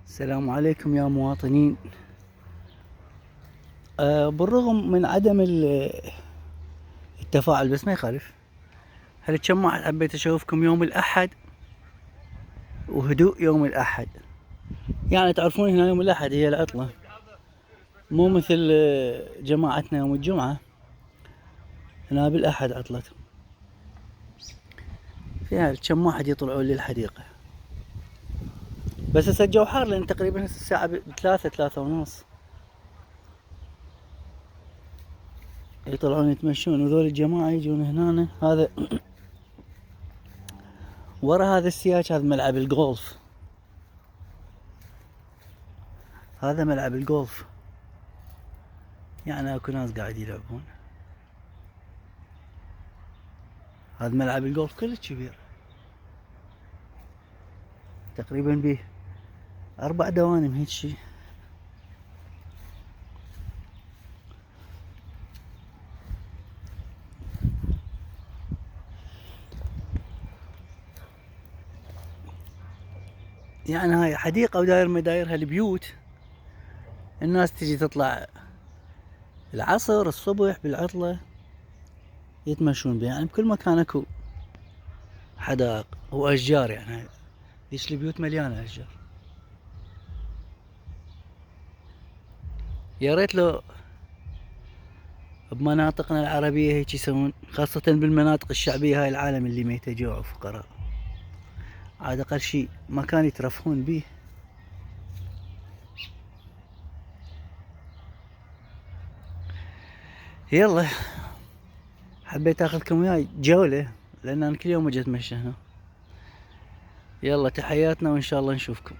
السلام عليكم يا مواطنين. بالرغم من عدم التفاعل، بس ما يخالف، هالجماعة حبيت اشوفكم يوم الاحد وهدوء يوم الاحد. يعني تعرفون هنا يوم الاحد هي العطلة، مو مثل جماعتنا يوم الجمعة. هنا بالاحد عطلتهم. فيها كم واحد يطلعون للحديقة، بس هسه الجو حار لان تقريبا هسه الساعة ثلاثة ونص. يطلعون يتمشون، وذول الجماعة يجون هنا. هذا ورا هذا السياج هذا ملعب الجولف. هذا ملعب الجولف، يعني اكو ناس قاعد يلعبون. هذا ملعب الجولف كلش كبير، تقريبا به 4 دوانم هيك شي. يعني هاي حديقة وداير مدايرها البيوت. الناس تجي تطلع العصر الصبح بالعطلة يتمشون بها. يعني بكل مكان اكو حدائق واشجار، يعني ليش البيوت مليانة اشجار. يا ريت لو بمناطقنا العربية هيك يسوون، خاصة بالمناطق الشعبية هاي العالم اللي ميتة جوع وفقراء. عاد اقل شي مكان يترفهون بيه. يلا، حبيت اخذكم وياي جولة لان انا كل يوم اجي اتمشى هنا. يلا تحياتنا وان شاء الله نشوفكم.